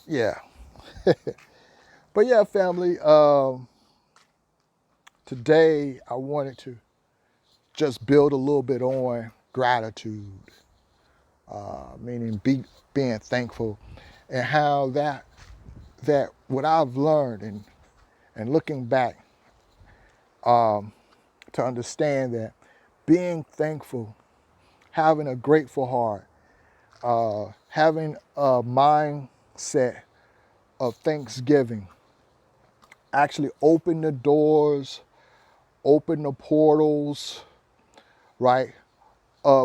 Yeah. But yeah, family, today I wanted to just build a little bit on gratitude, meaning being thankful, and how that what I've learned and looking back, to understand that being thankful, having a grateful heart, having a mindset of thanksgiving actually open the doors, open the portals, right,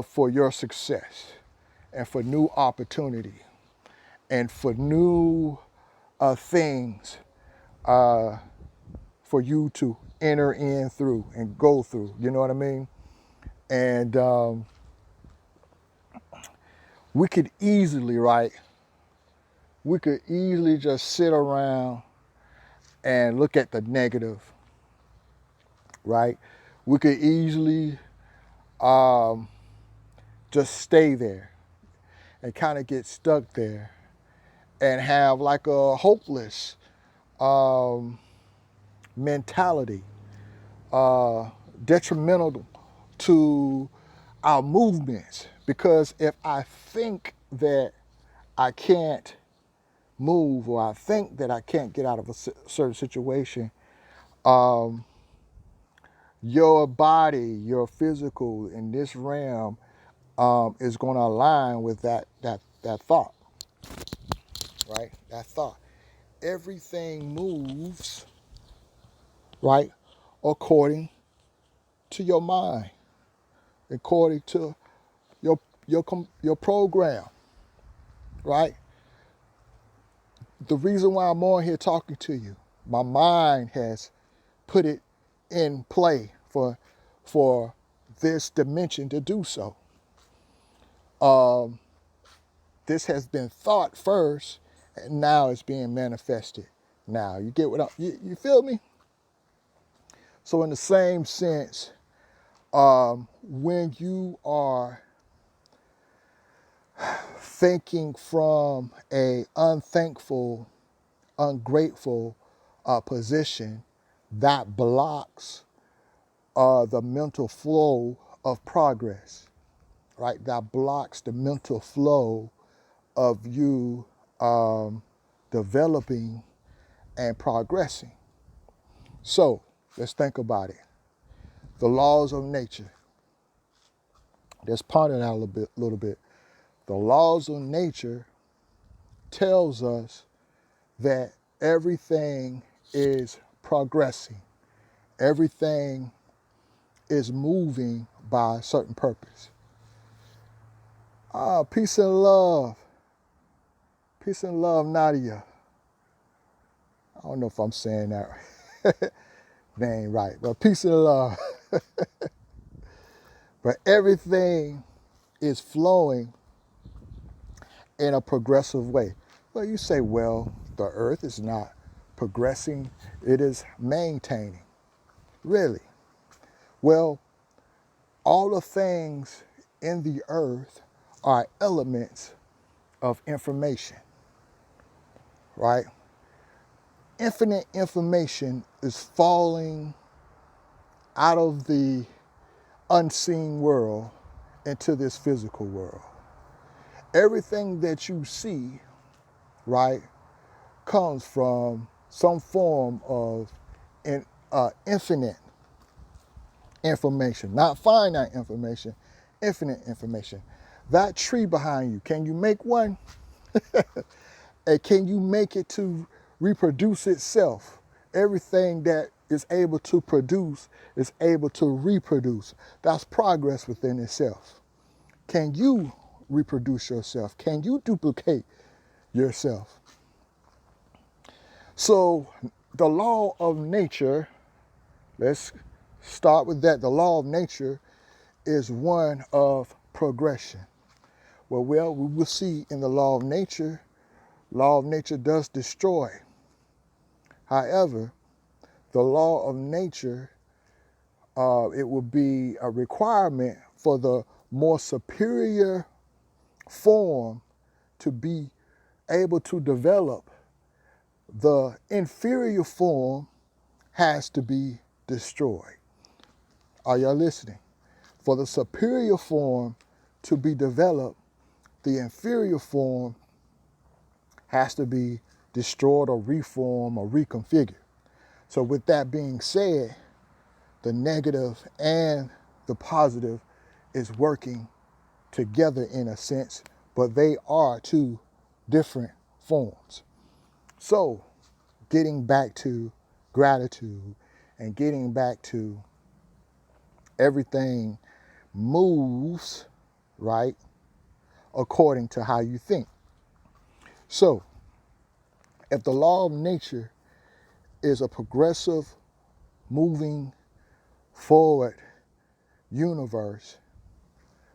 for your success and for new opportunity and for new things for you to enter in through and go through. You know what I mean? And we could easily, right? We could easily just sit around and look at the negative, right? We could easily just stay there and kind of get stuck there and have like a hopeless um, mentality, uh, detrimental to our movements. Because if I think that I can't move or I think that I can't get out of a certain situation, um, your body, your physical in this realm is going to align with that thought, right? That thought. Everything moves, right, according to your mind, according to your program, right? The reason why I'm on here talking to you, my mind has put it in play for this dimension to do so. This has been thought first, and now it's being manifested. Now you get what you feel me? So in the same sense, when you are thinking from a unthankful, ungrateful position, that blocks the mental flow of progress, right? That blocks the mental flow of you developing and progressing. So let's think about it. The laws of nature. Let's ponder that a little bit. The laws of nature tells us that everything is progressing. Everything is moving by a certain purpose. Peace and love. Peace and love, Nadia. I don't know if I'm saying that name right, but peace and love. But everything is flowing in a progressive way. Well, you say, well, the earth is not progressing, it is maintaining. Really? Well, all the things in the earth are elements of information, right? Infinite information is falling out of the unseen world into this physical world. Everything that you see, right, comes from some form of infinite information, not finite information, infinite information. That tree behind you, can you make one? And can you make it to reproduce itself? Everything that is able to produce is able to reproduce. That's progress within itself. Can you reproduce yourself? Can you duplicate yourself? So the law of nature, let's start with that. The law of nature is one of progression. Well, we will see in the law of nature does destroy. However, the law of nature, it will be a requirement for the more superior form to be able to develop, the inferior form has to be destroyed. Are y'all listening? For the superior form to be developed, the inferior form has to be destroyed or reformed or reconfigured. So with that being said, the negative and the positive is working together in a sense, but they are two different forms. So getting back to gratitude and getting back to everything moves, right, according to how you think. So if the law of nature is a progressive, moving forward universe,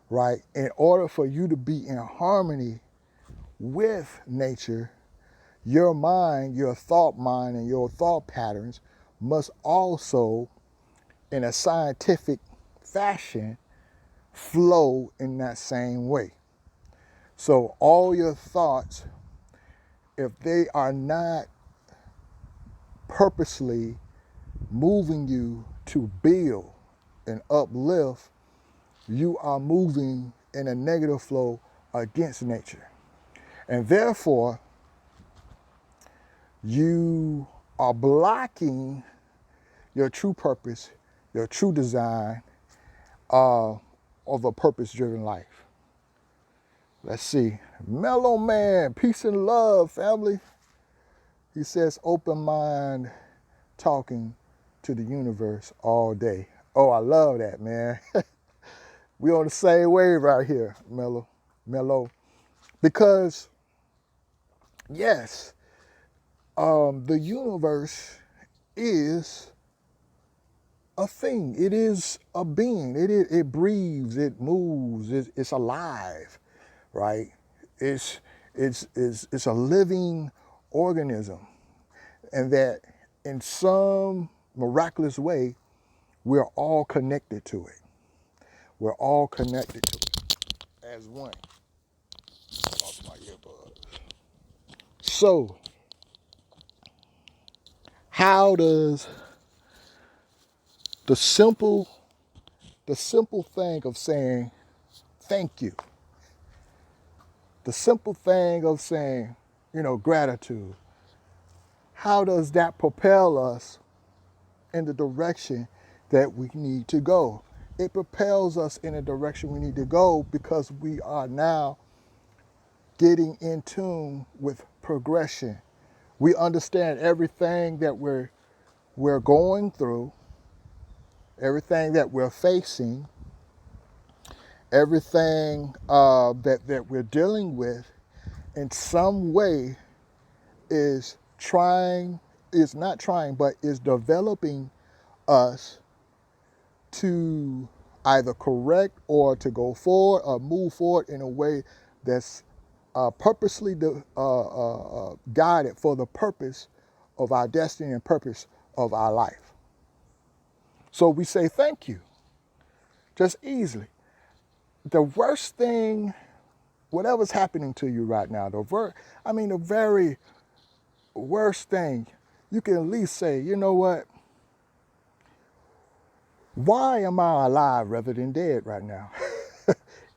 right, in order for you to be in harmony with nature, your mind, your thought mind, and your thought patterns must also, in a scientific fashion, flow in that same way. So all your thoughts, if they are not purposely moving you to build and uplift, you are moving in a negative flow against nature. And therefore, you are blocking your true purpose, your true design of a purpose-driven life. Let's see. Mellow Man, peace and love, family. He says, open mind talking to the universe all day. Oh, I love that, man. We on the same wave right here, Mellow. Because, yes, the universe is a thing. It is a being. It breathes. It moves. It's alive, right? It's a living organism, and that in some miraculous way, we're all connected to it. We're all connected to it as one. Lost my earbuds. So, how does the simple thing of saying thank you, the simple thing of saying, gratitude, how does that propel us in the direction that we need to go? It propels us in the direction we need to go because we are now getting in tune with progression. We understand everything that we're going through, everything that we're facing, everything that we're dealing with in some way is not trying, but is developing us to either correct or to go forward or move forward in a way that's purposely guided for the purpose of our destiny and purpose of our life. So we say thank you, just easily. The worst thing, whatever's happening to you right now, the very worst thing, you can at least say, you know what? Why am I alive rather than dead right now?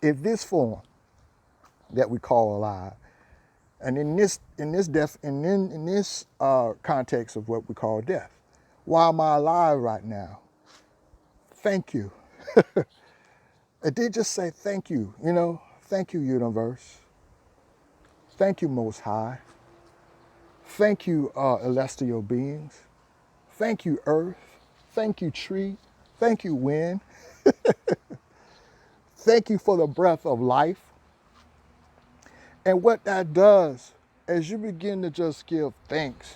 In this form that we call alive, and in this context of what we call death, why am I alive right now? Thank you. It did just say thank you. Thank you, universe. Thank you, Most High. Thank you, celestial beings. Thank you, Earth. Thank you, tree. Thank you, wind. Thank you for the breath of life. And what that does, as you begin to just give thanks,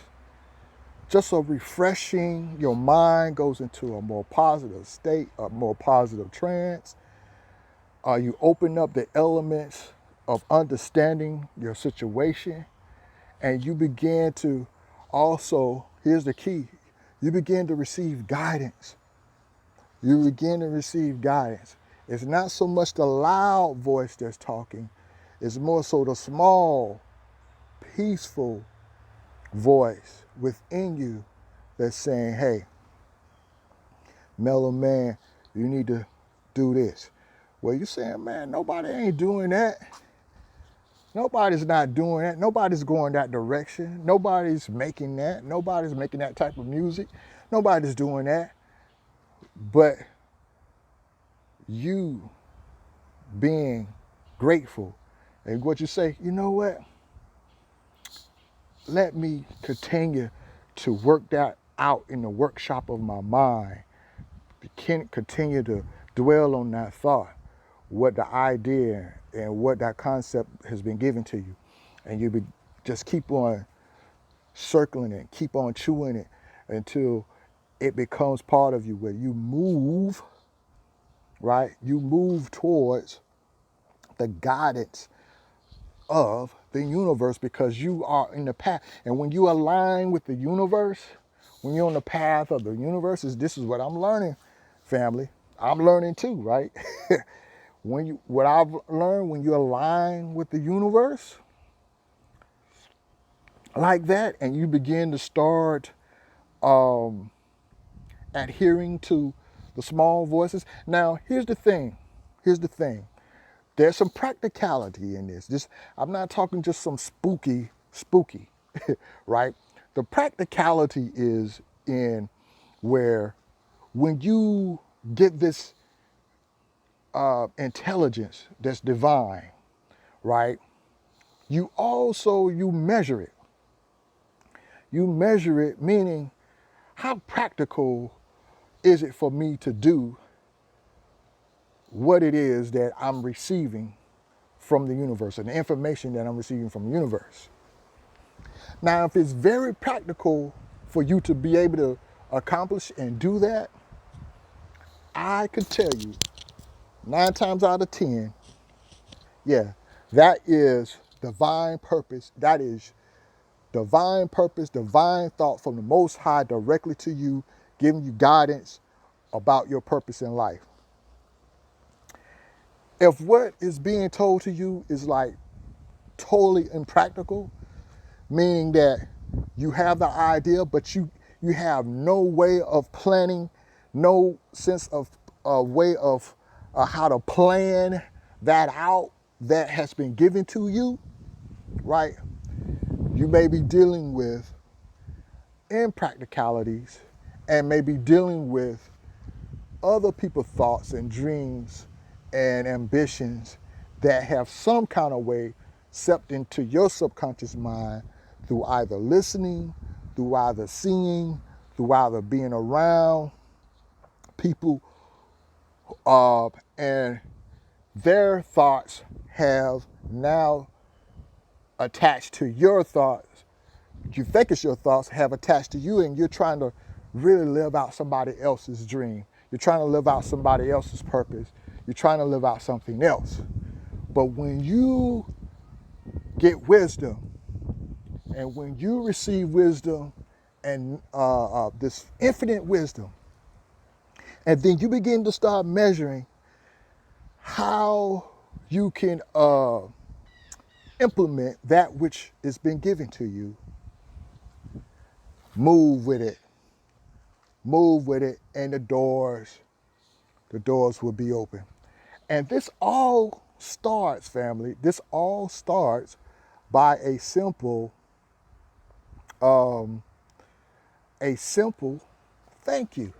just a refreshing, your mind goes into a more positive state, a more positive trance. You open up the elements of understanding your situation, and you begin to also, here's the key, you begin to receive guidance. You begin to receive guidance. It's not so much the loud voice that's talking, it's more so the small peaceful voice within you that's saying, hey, mellow man, you need to do this. Well, you're saying, man, nobody ain't doing that. Nobody's not doing that. Nobody's going that direction. Nobody's making that. Nobody's making that type of music. Nobody's doing that. But you being grateful and what you say, you know what? Let me continue to work that out in the workshop of my mind. Continue to dwell on that thought, what the idea and what that concept has been given to you. And you just keep on circling it, keep on chewing it until it becomes part of you, where you move, right? You move towards the guidance of the universe because you are in the path. And when you align with the universe, when you're on the path of the universe, this is what I'm learning, family. I'm learning too, right? What I've learned, when you align with the universe like that, and you begin to start adhering to the small voices. Now, here's the thing. There's some practicality in this. I'm not talking just some spooky, right? The practicality is in where when you get this intelligence that's divine, right? You measure it. You measure it, meaning how practical is it for me to do what it is that I'm receiving from the universe and the information that I'm receiving from the universe. Now, if it's very practical for you to be able to accomplish and do that, I could tell you 9 times out of 10, yeah, that is divine purpose. That is divine purpose, divine thought from the Most High directly to you, giving you guidance about your purpose in life. If what is being told to you is like totally impractical, meaning that you have the idea, but you have no way of planning, no sense of way of how to plan that out that has been given to you, right? You may be dealing with impracticalities and may be dealing with other people's thoughts and dreams and ambitions that have some kind of way seeped into your subconscious mind through either listening, through either seeing, through either being around people, and their thoughts have now attached to your thoughts. You think it's your thoughts have attached to you, and you're trying to really live out somebody else's dream. You're trying to live out somebody else's purpose. You're trying to live out something else. But when you get wisdom, and when you receive wisdom and this infinite wisdom, and then you begin to start measuring how you can implement that which has been given to you, move with it, and the doors will be open. And this all starts, family, by a simple thank you,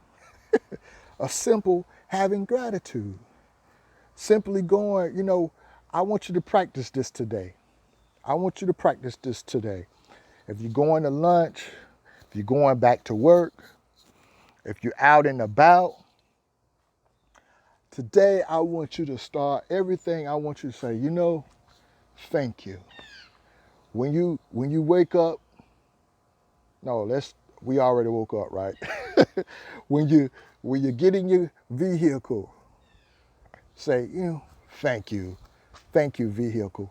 a simple having gratitude, simply going, I want you to practice this today. If you're going to lunch, if you're going back to work, if you're out and about, today I want you to start everything. I want you to say, thank you. When you wake up, we already woke up, right? when you get in your vehicle, say, thank you. Thank you, vehicle.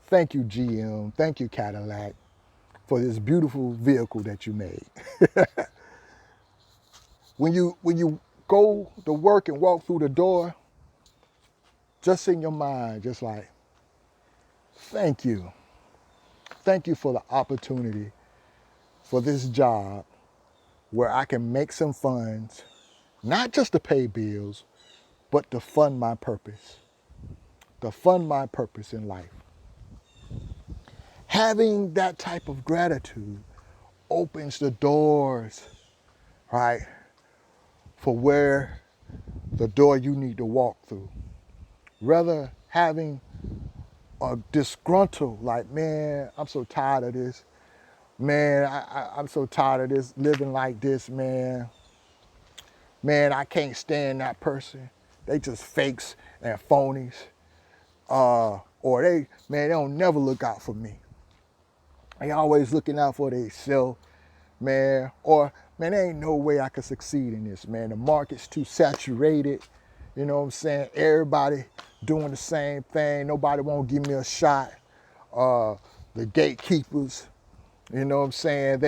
Thank you, GM. Thank you, Cadillac, for this beautiful vehicle that you made. When you go to work and walk through the door, just in your mind, just like, thank you. Thank you for the opportunity for this job where I can make some funds, not just to pay bills, but to fund my purpose, to fund my purpose in life. Having that type of gratitude opens the doors, right, for where the door you need to walk through. Rather having a disgruntled, like, man, I'm so tired of this. Man, I'm so tired of this, living like this, man. Man, I can't stand that person. They just fakes and phonies. Or they don't never look out for me. They always looking out for themselves, man. Or, man, there ain't no way I could succeed in this, man. The market's too saturated. You know what I'm saying? Everybody doing the same thing. Nobody won't give me a shot. The gatekeepers, you know what I'm saying?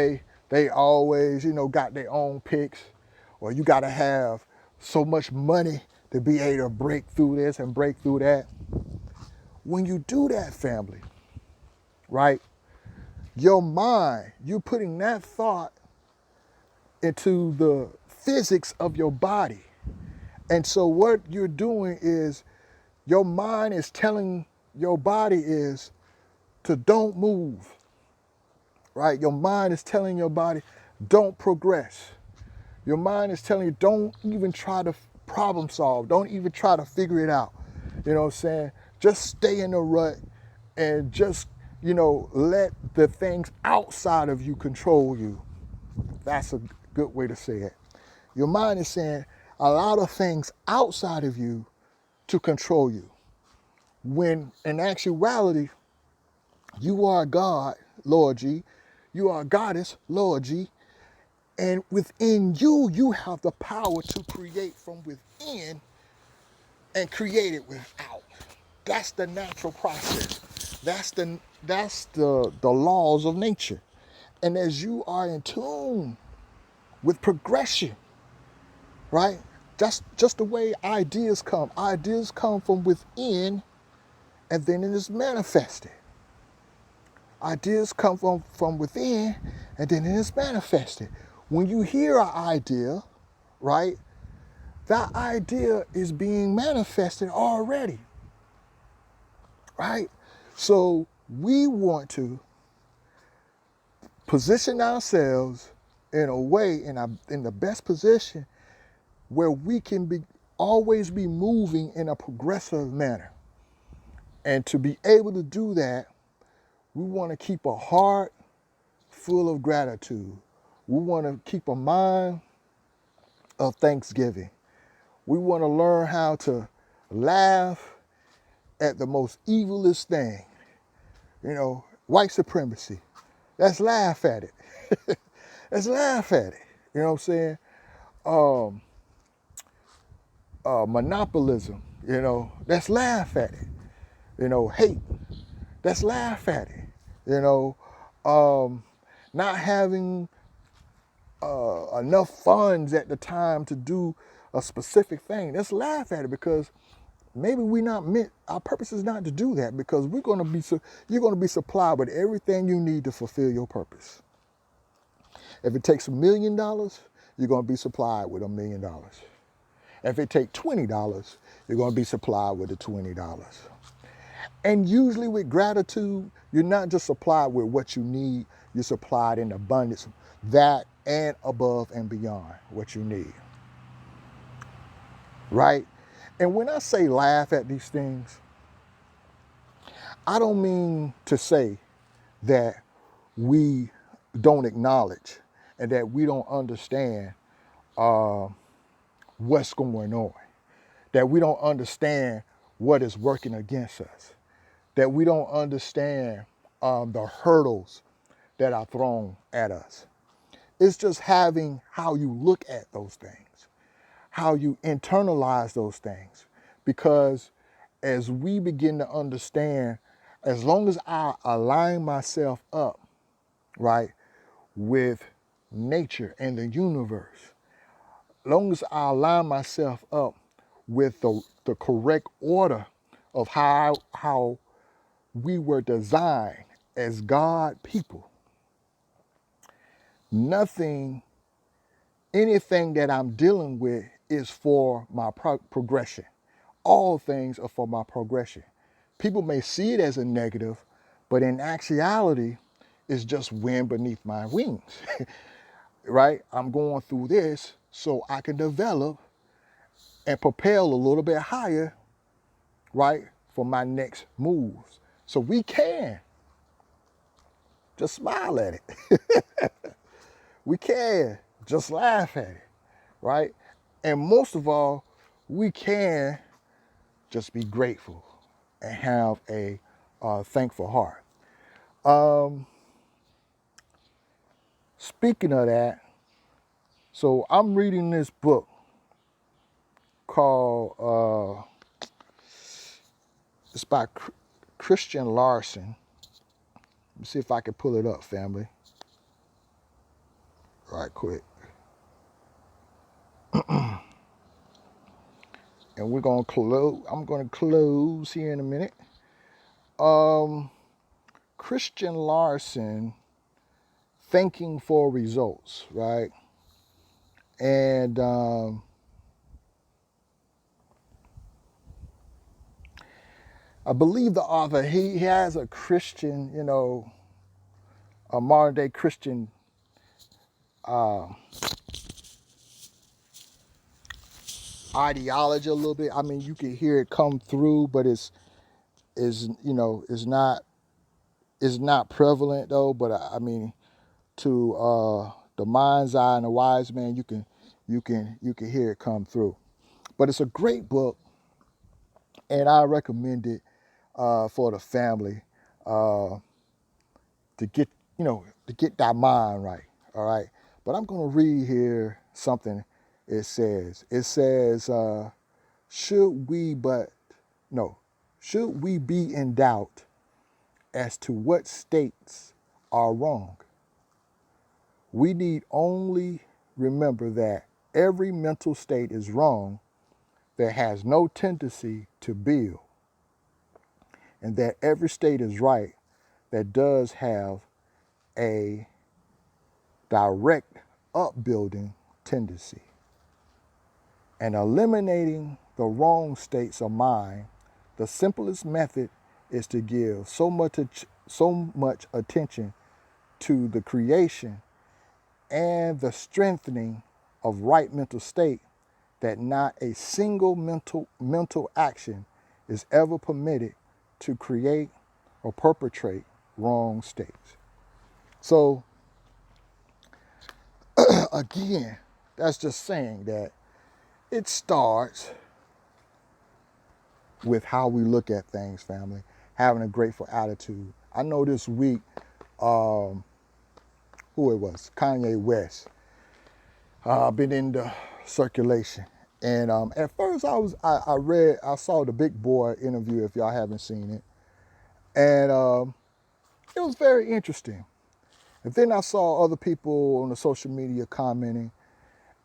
They always, got their own picks. Or you gotta have so much money to be able to break through this and break through that. When you do that, family, right? Your mind, you're putting that thought into the physics of your body. And so what you're doing is your mind is telling your body is to don't move, right? Your mind is telling your body, don't progress. Your mind is telling you, don't even try to problem solve. Don't even try to figure it out. You know what I'm saying? Just stay in the rut and just, let the things outside of you control you. That's a good way to say it. Your mind is saying allow the things outside of you to control you. When in actuality, you are God, Lord G. You are a goddess, Lord G. And within you, you have the power to create from within and create it without. That's the natural process. That's the laws of nature. And as you are in tune with progression, right? That's just the way ideas come. Ideas come from within and then it is manifested. Ideas come from within and then it is manifested. When you hear an idea, right, that idea is being manifested already, right? So we want to position ourselves in a way, in the best position where we can always be moving in a progressive manner. And to be able to do that, we want to keep a heart full of gratitude. We want to keep a mind of thanksgiving. We want to learn how to laugh at the most evilest thing. White supremacy. Let's laugh at it. Let's laugh at it. You know what I'm saying? Monopolism. Let's laugh at it. Hate. Let's laugh at it. Not having enough funds at the time to do a specific thing. Let's laugh at it because maybe our purpose is not to do that because you're going to be supplied with everything you need to fulfill your purpose. If it takes $1 million, you're going to be supplied with $1 million. If it takes $20, you're going to be supplied with the $20. And usually with gratitude, you're not just supplied with what you need, you're supplied in abundance, that and above and beyond what you need. Right? And when I say laugh at these things, I don't mean to say that we don't acknowledge and that we don't understand what's going on, that we don't understand what is working against us, that we don't understand the hurdles that are thrown at us. It's just having how you look at those things, how you internalize those things. Because as we begin to understand, as long as I align myself up, right, with nature and the universe, as long as I align myself up with the correct order of how we were designed as God people, nothing, anything that I'm dealing with is for my progression. All things are for my progression. People may see it as a negative, but in actuality, it's just wind beneath my wings, right? I'm going through this so I can develop and propel a little bit higher, right, for my next moves. So we can just smile at it. We can just laugh at it, right? And most of all, we can just be grateful and have a thankful heart. Speaking of that, so I'm reading this book called, it's by Christian Larson. Let me see if I can pull it up, family, right quick. And we're gonna close. I'm gonna close here in a minute. Christian Larson, Thanking for Results, right? And I believe the author, he has a Christian, a modern day Christian ideology a little bit. I mean, you can hear it come through, but it's not prevalent though. But I mean, to the mind's eye and the wise man, you can hear it come through. But it's a great book, and I recommend it for the family to get to get that mind right. All right. But I'm gonna read here something. It says, should we but no, should we be in doubt as to what states are wrong? We need only remember that every mental state is wrong that has no tendency to build, and that every state is right that does have a direct upbuilding tendency. And eliminating the wrong states of mind, the simplest method is to give so much attention to the creation and the strengthening of right mental state that not a single mental action is ever permitted to create or perpetrate wrong states. So again, that's just saying that it starts with how we look at things, family, having a grateful attitude. I know this week, who it was, Kanye West, been in the circulation. And at first I saw the Big Boy interview, if y'all haven't seen it. And it was very interesting. And then I saw other people on the social media commenting.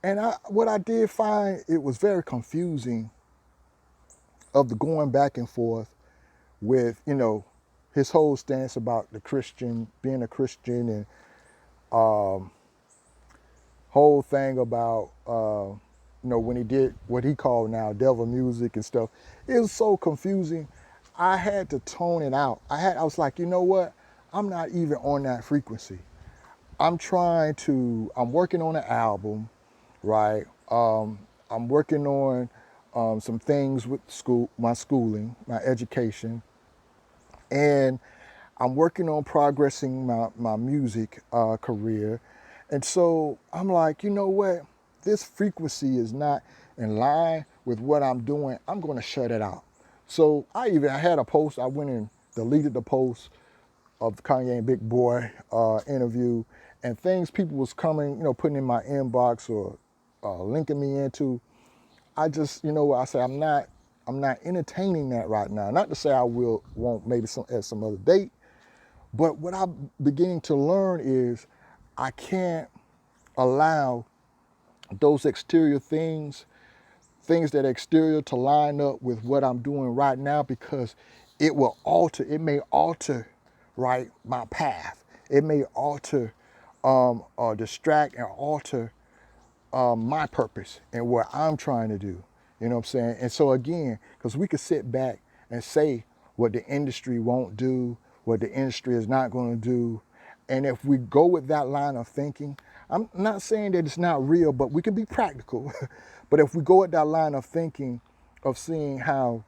And what I did find, it was very confusing of the going back and forth with, his whole stance about being a Christian, and whole thing about, when he did what he called now devil music and stuff. It was so confusing. I had to tone it out. I was like, you know what? I'm not even on that frequency. I'm working on an album, right? I'm working on some things with my schooling, my education, and I'm working on progressing my music career. And so I'm like, you know what? This frequency is not in line with what I'm doing. I'm going to shut it out. So I had a post. I went and deleted the post of the Kanye and Big Boy interview, and things people was coming, putting in my inbox or linking me into. I just, I say I'm not entertaining that right now. Not to say I won't maybe at some other date, but what I'm beginning to learn is I can't allow those exterior things that are exterior to line up with what I'm doing right now, because it may alter right, my path. It may alter, distract and alter my purpose and what I'm trying to do. You know what I'm saying? And so again, because we could sit back and say what the industry won't do, what the industry is not going to do. And if we go with that line of thinking, I'm not saying that it's not real, but we can be practical. But if we go with that line of thinking of seeing how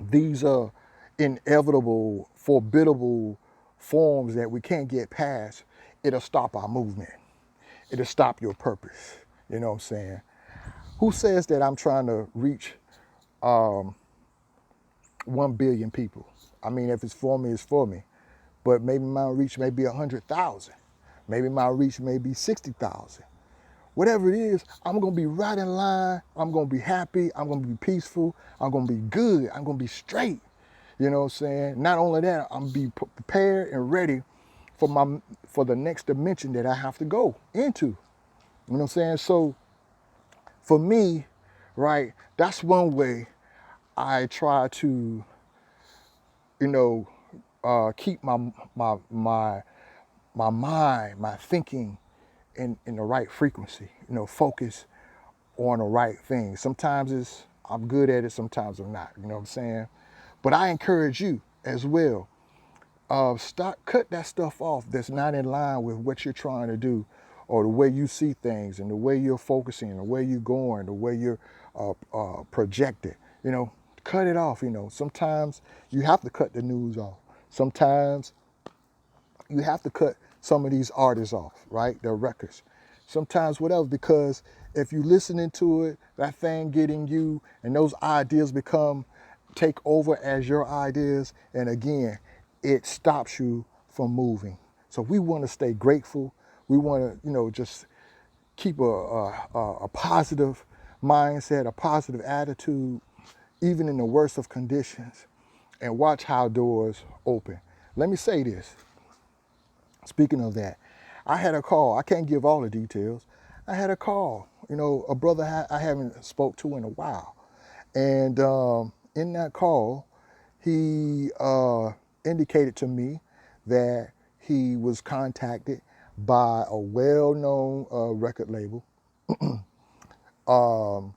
these are inevitable, formidable forms that we can't get past, it'll stop our movement. It'll stop your purpose. You know what I'm saying? Who says that I'm trying to reach 1 billion people? I mean, if it's for me, it's for me. But maybe my reach may be 100,000. Maybe my reach may be 60,000. Whatever it is, I'm going to be right in line. I'm going to be happy. I'm going to be peaceful. I'm going to be good. I'm going to be straight. You know what I'm saying? Not only that, I'm going to be prepared and ready for the next dimension that I have to go into. You know what I'm saying? So for me, right, that's one way I try to, you know, keep my mind, my thinking in the right frequency, you know, focus on the right thing. Sometimes I'm good at it, sometimes I'm not, you know what I'm saying? But I encourage you as well, cut that stuff off that's not in line with what you're trying to do, or the way you see things and the way you're focusing, the way you're going, the way you're projected. You know, cut it off. You know, sometimes you have to cut the news off. Sometimes you have to cut some of these artists off, right? Their records. Sometimes whatever, because if you listening to it, that thing getting you, and those ideas take over as your ideas, and again, it stops you from moving. So we want to stay grateful. We want to, you know, just keep a positive mindset, a positive attitude, even in the worst of conditions, and watch how doors open. Let me say this. Speaking of that, I had a call. I can't give all the details. I had a call, you know, a brother I haven't spoke to in a while. And in that call, he indicated to me that he was contacted by a well-known record label. No,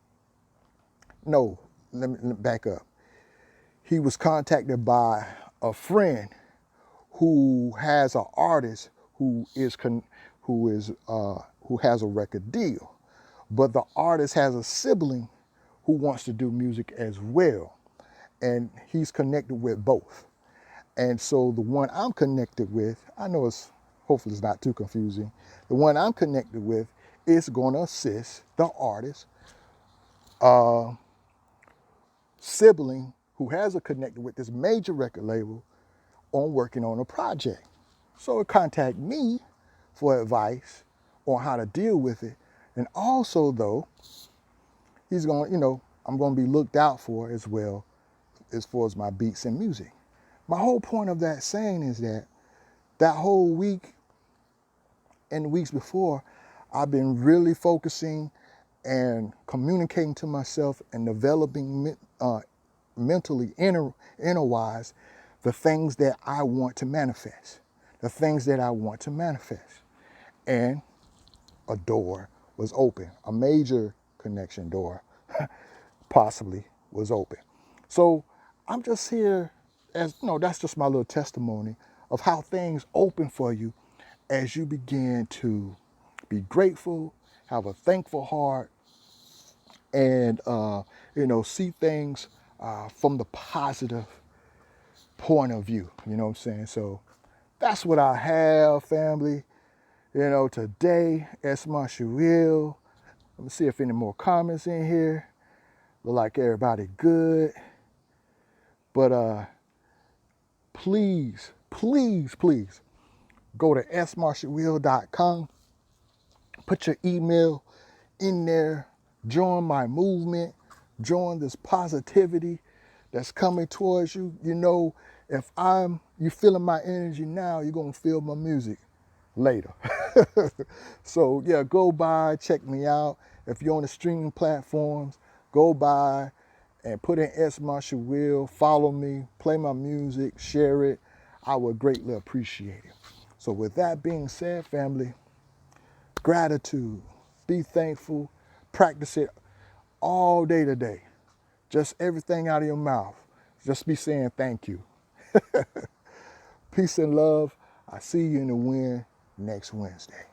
let me back up. He was contacted by a friend who has an artist who has a record deal, but the artist has a sibling who wants to do music as well, and he's connected with both. And so the one I'm connected with, I know hopefully it's not too confusing. The one I'm connected with is going to assist the artist sibling who has a connected with this major record label on working on a project. So it contact me for advice on how to deal with it. And also though, he's going, you know, I'm going to be looked out for as well as far as my beats and music. My whole point of that saying is that whole week and the weeks before, I've been really focusing and communicating to myself and developing mentally, inner-wise, the things that I want to manifest. The things that I want to manifest. And a door was open. A major connection door possibly was open. So I'm just here as, you know, that's just my little testimony of how things open for you as you begin to be grateful, have a thankful heart, and you know, see things from the positive point of view. You know what I'm saying? So that's what I have, family. You know, today, S. Marshall. Let me see if any more comments in here. Look like everybody good. But please, please, please go to smarshallwill.com. Put your email in there. Join my movement. Join this positivity that's coming towards you. You know, if you feeling my energy now, you're gonna feel my music later. So yeah, go by, check me out. If you're on the streaming platforms, go by and put in S. Marshall Will, follow me, play my music, share it. I would greatly appreciate it. So with that being said, family, gratitude, be thankful, practice it all day today. Just everything out of your mouth. Just be saying thank you. Peace and love. I see you in the wind next Wednesday.